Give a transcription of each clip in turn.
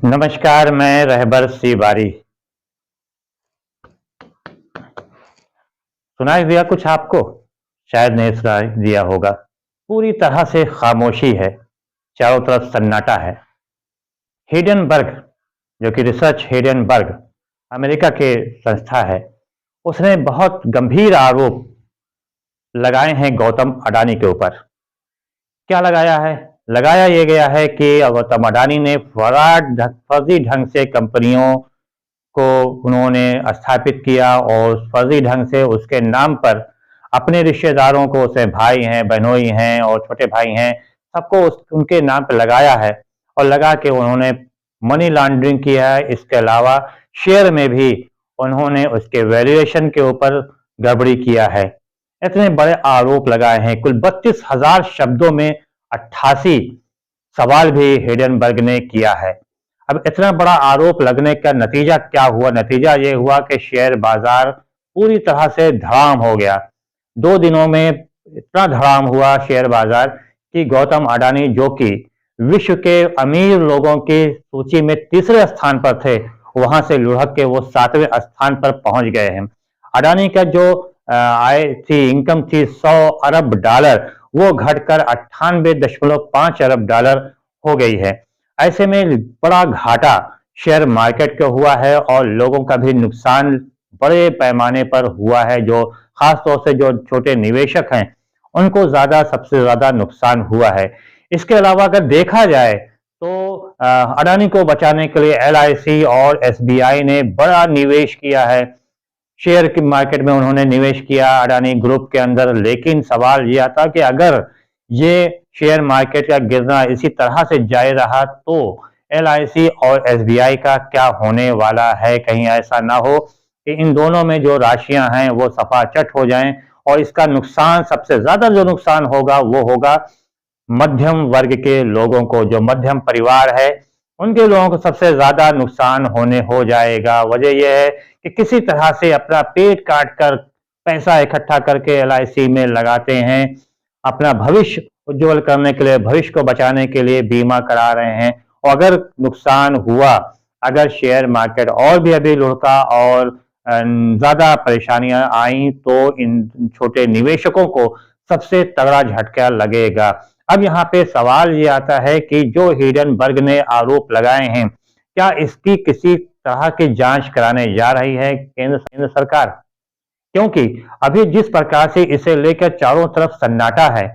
नमस्कार, मैं रहबर सिबारी। सुनाई दिया कुछ आपको? शायद नहीं सुनाई दिया होगा। पूरी तरह से खामोशी है, चारों तरफ सन्नाटा है। हिडेनबर्ग, जो कि रिसर्च हिडेनबर्ग अमेरिका के संस्था है, उसने बहुत गंभीर आरोप लगाए हैं गौतम अडानी के ऊपर। क्या लगाया है? लगाया ये गया है कि गौतम अडानी ने फर्जी ढंग से कंपनियों को उन्होंने स्थापित किया और फर्जी ढंग से उसके नाम पर अपने रिश्तेदारों को, उसे भाई हैं, बहनोई हैं और छोटे भाई हैं, सबको उनके नाम पर लगाया है और लगा के उन्होंने मनी लॉन्ड्रिंग किया है। इसके अलावा शेयर में भी उन्होंने उसके वैल्यूएशन के ऊपर गड़बड़ी किया है। इतने बड़े आरोप लगाए हैं। कुल 32,000 शब्दों में 88 सवाल भी हिडेनबर्ग ने किया है। अब इतना बड़ा आरोप लगने का नतीजा क्या हुआ? नतीजा ये हुआ कि शेयर बाजार पूरी तरह से धड़ाम हो गया। 2 दिनों में इतना धड़ाम हुआ शेयर बाजार कि गौतम अडानी, जो कि विश्व के अमीर लोगों की सूची में तीसरे स्थान पर थे, वहां से लुढ़क के वो 7वें स्थान पर पहुंच गए हैं। अडानी का जो आय थी, इनकम थी 100 अरब डॉलर, वो घटकर 98.5 अरब डॉलर हो गई है। ऐसे में बड़ा घाटा शेयर मार्केट का हुआ है और लोगों का भी नुकसान बड़े पैमाने पर हुआ है। जो खासतौर से जो छोटे निवेशक हैं, उनको सबसे ज्यादा नुकसान हुआ है। इसके अलावा अगर देखा जाए तो अडानी को बचाने के लिए LIC और SBI ने बड़ा निवेश किया है। शेयर की मार्केट में उन्होंने निवेश किया अडानी ग्रुप के अंदर। लेकिन सवाल यह आता कि अगर ये शेयर मार्केट का गिरना इसी तरह से जारी रहा तो LIC और SBI का क्या होने वाला है? कहीं ऐसा ना हो कि इन दोनों में जो राशियां हैं वो सफाचट हो जाएं और इसका नुकसान, सबसे ज्यादा जो नुकसान होगा वो होगा मध्यम वर्ग के लोगों को। जो मध्यम परिवार है, उनके लोगों को सबसे ज्यादा नुकसान हो जाएगा। वजह यह है कि किसी तरह से अपना पेट काट कर पैसा इकट्ठा करके LIC में लगाते हैं, अपना भविष्य उज्जवल करने के लिए, भविष्य को बचाने के लिए बीमा करा रहे हैं। और अगर नुकसान हुआ, अगर शेयर मार्केट और भी अभी लुढ़का और ज्यादा परेशानियां आई, तो इन छोटे निवेशकों को सबसे तगड़ा झटका लगेगा। अब यहाँ पे सवाल ये आता है कि जो हिडेनबर्ग ने आरोप लगाए हैं, क्या इसकी किसी तरह की जांच कराने जा रही है केंद्र सरकार? क्योंकि अभी जिस प्रकार से इसे लेकर चारों तरफ सन्नाटा है,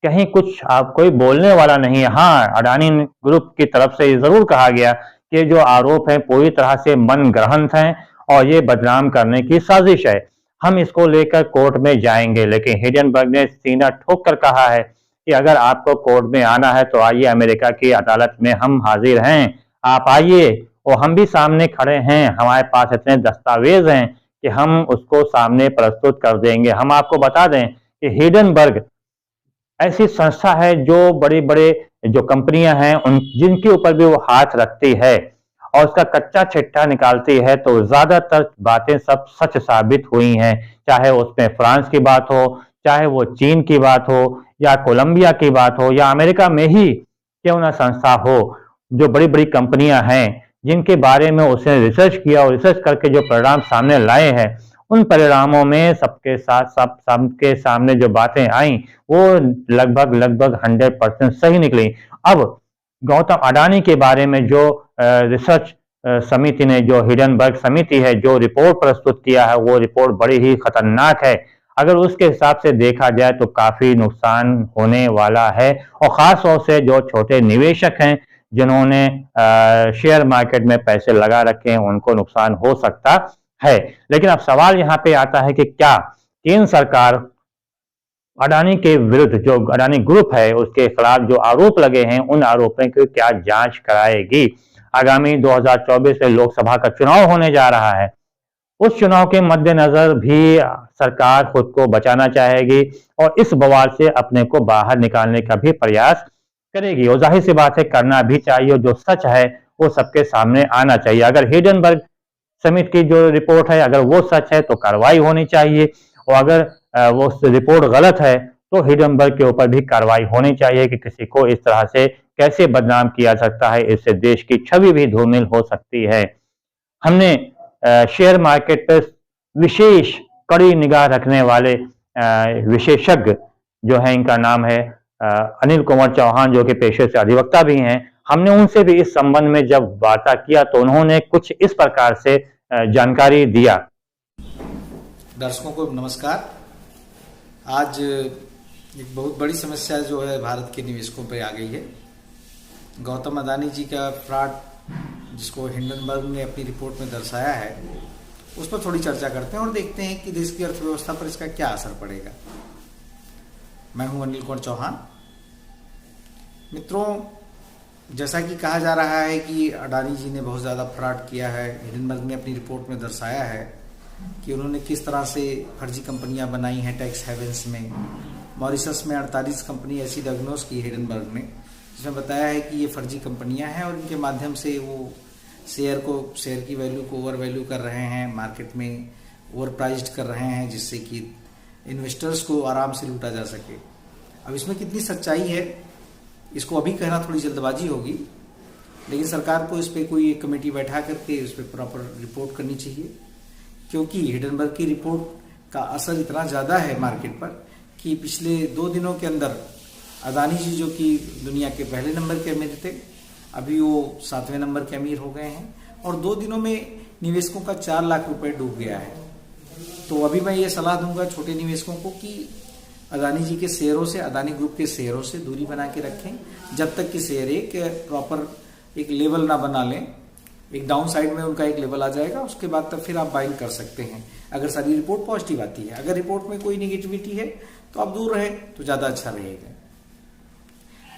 कहीं कुछ कोई बोलने वाला नहीं है। हाँ, अडानी ग्रुप की तरफ से जरूर कहा गया कि जो आरोप है पूरी तरह से मन ग्रहण है और ये बदनाम करने की साजिश है, हम इसको लेकर कोर्ट में जाएंगे। लेकिन हिडेनबर्ग ने सीना ठोक कर कहा है कि अगर आपको कोर्ट में आना है तो आइए, अमेरिका की अदालत में हम हाजिर हैं, आप आइए और हम भी सामने खड़े हैं। हमारे पास इतने दस्तावेज हैं कि हम उसको सामने प्रस्तुत कर देंगे। हम आपको बता दें कि हिडेनबर्ग ऐसी संस्था है जो बड़े बड़े जो कंपनियां हैं उन जिनके ऊपर भी वो हाथ रखती है और उसका कच्चा चिट्ठा निकालती है, तो ज्यादातर बातें सब सच साबित हुई हैं। चाहे उसमें फ्रांस की बात हो, चाहे वो चीन की बात हो, या कोलंबिया की बात हो, या अमेरिका में ही क्यों ना संस्था हो, जो बड़ी बड़ी कंपनियां हैं जिनके बारे में उसने रिसर्च किया और रिसर्च करके जो परिणाम सामने लाए हैं, उन परिणामों में सबके सामने जो बातें आई वो लगभग 100% सही निकली। अब गौतम अडानी के बारे में जो रिसर्च समिति ने, जो हिडेनबर्ग समिति है, जो रिपोर्ट प्रस्तुत किया है, वो रिपोर्ट बड़ी ही खतरनाक है। अगर उसके हिसाब से देखा जाए तो काफी नुकसान होने वाला है और खास तौर से जो छोटे निवेशक हैं जिन्होंने शेयर मार्केट में पैसे लगा रखे हैं, उनको नुकसान हो सकता है। लेकिन अब सवाल यहाँ पे आता है कि क्या केंद्र सरकार अडानी के विरुद्ध, जो अडानी ग्रुप है उसके खिलाफ जो आरोप लगे हैं, उन आरोपों की क्या जांच कराएगी? आगामी 2024 में लोकसभा का चुनाव होने जा रहा है। उस चुनाव के मद्देनजर भी सरकार खुद को बचाना चाहेगी और इस बवाल से अपने को बाहर निकालने का भी प्रयास करेगी। और जाहिर सी बात है, करना भी चाहिए। जो सच है वो सबके सामने आना चाहिए। अगर हिडेनबर्ग समिति की जो रिपोर्ट है, अगर वो सच है तो कार्रवाई होनी चाहिए, और अगर वो रिपोर्ट गलत है तो हिडेनबर्ग के ऊपर भी कार्रवाई होनी चाहिए कि किसी को इस तरह से कैसे बदनाम किया सकता है, इससे देश की छवि भी धूमिल हो सकती है। हमने शेयर मार्केट पर विशेष कड़ी निगाह रखने वाले विशेषज्ञ जो है, इनका नाम है अनिल कुमार चौहान, जो कि पेशे से अधिवक्ता भी हैं। हमने उनसे भी इस संबंध में जब वार्ता किया तो उन्होंने कुछ इस प्रकार से जानकारी दिया। दर्शकों को नमस्कार। आज एक बहुत बड़ी समस्या जो है भारत के निवेशकों पे आ गई है। गौतम अदानी जी का फ्रॉड, जिसको हिंडनबर्ग ने अपनी रिपोर्ट में दर्शाया है, उस पर थोड़ी चर्चा करते हैं और देखते हैं कि देश की अर्थव्यवस्था पर इसका क्या असर पड़ेगा। मैं हूं अनिल कुमार चौहान। मित्रों, जैसा कि कहा जा रहा है कि अडानी जी ने बहुत ज़्यादा फ्रॉड किया है, हिंडनबर्ग ने अपनी रिपोर्ट में दर्शाया है कि उन्होंने किस तरह से फर्जी कंपनियां बनाई हैं टैक्स हेवेंस में। मॉरिशस में 48 कंपनी ऐसी डायग्नोज की हिंडनबर्ग ने, जिसमें बताया है कि ये फर्जी कंपनियां हैं और इनके माध्यम से वो शेयर की वैल्यू को ओवर वैल्यू कर रहे हैं, मार्केट में ओवर प्राइस्ड कर रहे हैं, जिससे कि इन्वेस्टर्स को आराम से लूटा जा सके। अब इसमें कितनी सच्चाई है, इसको अभी कहना थोड़ी जल्दबाजी होगी, लेकिन सरकार को इस पर कोई एक कमेटी बैठा करके इस पर प्रॉपर रिपोर्ट करनी चाहिए, क्योंकि हिंडनबर्ग की रिपोर्ट का असर इतना ज़्यादा है मार्केट पर कि पिछले 2 दिनों के अंदर अदानी जी, जो कि दुनिया के पहले नंबर के अमीर थे, अभी वो 7वें नंबर के अमीर हो गए हैं और 2 दिनों में निवेशकों का 4 लाख रुपए डूब गया है। तो अभी मैं ये सलाह दूंगा छोटे निवेशकों को कि अदानी जी के शेयरों से, अदानी ग्रुप के शेयरों से दूरी बना के रखें, जब तक कि शेयर एक प्रॉपर एक लेवल ना बना लें। एक डाउन साइड में उनका एक लेवल आ जाएगा, उसके बाद तब फिर आप बाइंग कर सकते हैं, अगर सारी रिपोर्ट पॉजिटिव आती है। अगर रिपोर्ट में कोई निगेटिविटी है तो आप दूर रहें तो ज़्यादा अच्छा रहेगा।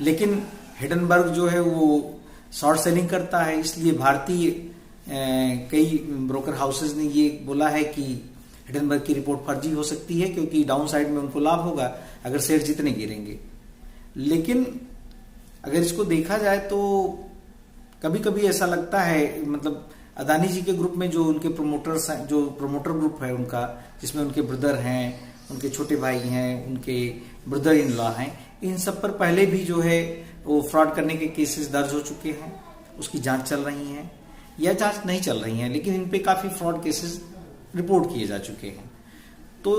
लेकिन हिंडनबर्ग जो है वो शॉर्ट सेलिंग करता है, इसलिए भारतीय कई ब्रोकर हाउसेज ने ये बोला है कि हिंडनबर्ग की रिपोर्ट फर्जी हो सकती है, क्योंकि डाउन साइड में उनको लाभ होगा अगर शेयर जितने गिरेंगे। लेकिन अगर इसको देखा जाए तो कभी कभी ऐसा लगता है, मतलब अदानी जी के ग्रुप में जो उनके प्रोमोटर्स हैं, जो प्रोमोटर ग्रुप है उनका, जिसमें उनके ब्रदर हैं, उनके छोटे भाई हैं, उनके ब्रदर इन लॉ हैं, इन सब पर पहले भी जो है वो फ्रॉड करने के केसेस दर्ज हो चुके हैं, उसकी जांच चल रही है या जांच नहीं चल रही है, लेकिन इन पे काफ़ी फ्रॉड केसेस रिपोर्ट किए जा चुके हैं। तो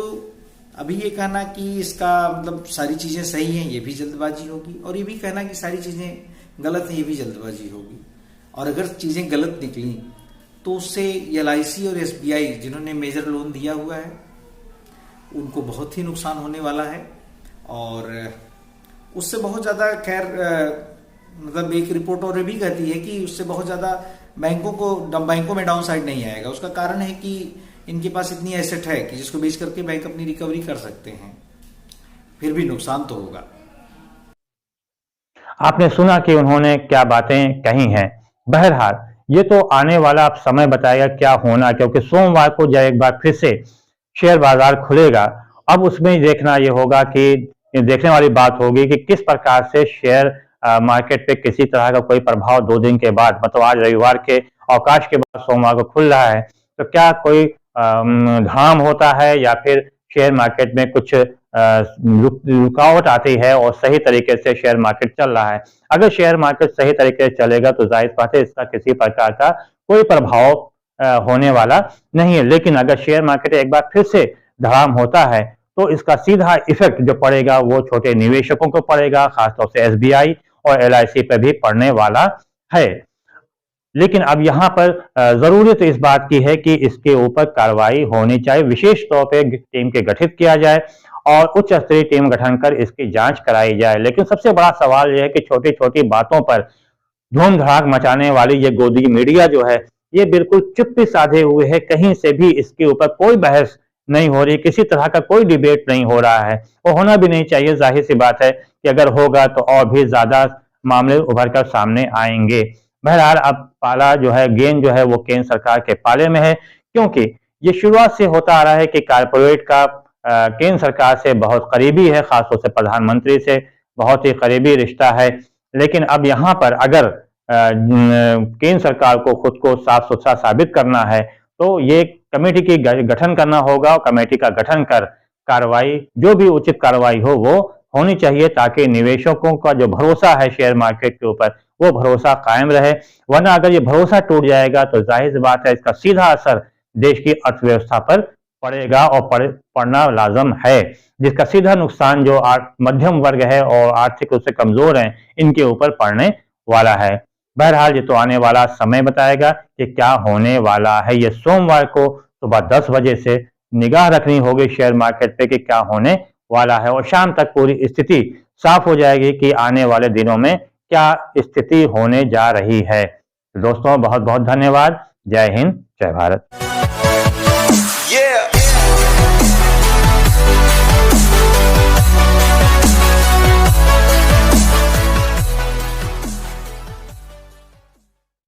अभी ये कहना कि इसका मतलब सारी चीज़ें सही हैं, ये भी जल्दबाजी होगी, और ये भी कहना कि सारी चीज़ें गलत हैं, ये भी जल्दबाजी होगी। और अगर चीज़ें गलत निकली तो उससे LIC और SBI, जिन्होंने मेजर लोन दिया हुआ है, उनको बहुत ही नुकसान होने वाला है। और उससे बहुत ज़्यादा, खैर मतलब एक रिपोर्ट और भी कहती है कि उससे बहुत ज़्यादा बैंकों में डाउन साइड नहीं आएगा। उसका कारण है कि इनके पास इतनी एसेट है कि जिसको बेच करके बैंक अपनी रिकवरी कर सकते हैं, फिर भी नुकसान तो होगा। आपने सुना कि उन्होंने क्या बातें कही हैं। बहरहाल ये तो आने वाला अब समय बताएगा क्या होना, क्योंकि सोमवार को जब एक बार फिर से शेयर बाजार खुलेगा, अब उसमें देखना ये होगा कि देखने वाली बात होगी कि किस प्रकार से शेयर मार्केट पे किसी तरह का कोई प्रभाव 2 दिन के बाद, मतलब आज रविवार के अवकाश के बाद सोमवार को खुल रहा है, तो क्या कोई धाम होता है या फिर शेयर मार्केट में कुछ रुकावट आती है और सही तरीके से शेयर मार्केट चल रहा है। अगर शेयर मार्केट सही तरीके से चलेगा तो जाहिर बात है इसका किसी प्रकार का कोई प्रभाव होने वाला नहीं है। लेकिन अगर शेयर मार्केट एक बार फिर से धड़ाम होता है तो इसका सीधा इफेक्ट जो पड़ेगा वो छोटे निवेशकों को पड़ेगा, खासतौर से SBI और LIC पर भी पड़ने वाला है। लेकिन अब यहाँ पर जरूरत इस बात की है कि इसके ऊपर कार्रवाई होनी चाहिए, विशेष तौर पे टीम के गठित किया जाए और उच्च स्तरीय टीम गठन कर इसकी जांच कराई जाए। लेकिन सबसे बड़ा सवाल यह है कि छोटी छोटी बातों पर धूम धड़ाक मचाने वाली ये गोदी मीडिया जो है ये बिल्कुल चुप्पी साधे हुए है, कहीं से भी इसके ऊपर कोई बहस नहीं हो रही, किसी तरह का कोई डिबेट नहीं हो रहा है, वो होना भी नहीं चाहिए। जाहिर सी बात है कि अगर होगा तो और भी ज्यादा मामले उभर कर सामने आएंगे। बहरहाल अब पाला जो है, गेंद जो है वो केंद्र सरकार के पाले में है, क्योंकि ये शुरुआत से होता आ रहा है कि कारपोरेट का केंद्र सरकार से बहुत करीबी है, खासतौर से प्रधानमंत्री से बहुत ही करीबी रिश्ता है। लेकिन अब यहाँ पर अगर केंद्र सरकार को खुद को साफ सुथरा साबित करना है तो ये कमेटी की गठन करना होगा और कमेटी का गठन कर कार्रवाई, जो भी उचित कार्रवाई हो वो होनी चाहिए, ताकि निवेशकों का जो भरोसा है शेयर मार्केट के ऊपर वो भरोसा कायम रहे। वरना अगर ये भरोसा टूट जाएगा तो जाहिर सी बात है इसका सीधा असर देश की अर्थव्यवस्था पर पड़ेगा और पड़ना लाजम है, जिसका सीधा नुकसान जो मध्यम वर्ग है और आर्थिक रूप से कमजोर हैं इनके ऊपर पड़ने वाला है। बहरहाल ये तो आने वाला समय बताएगा कि क्या होने वाला है। ये सोमवार को सुबह 10 बजे से निगाह रखनी होगी शेयर मार्केट पे कि क्या होने वाला है, और शाम तक पूरी स्थिति साफ हो जाएगी कि आने वाले दिनों में क्या स्थिति होने जा रही है। दोस्तों बहुत बहुत धन्यवाद। जय हिंद, जय भारत।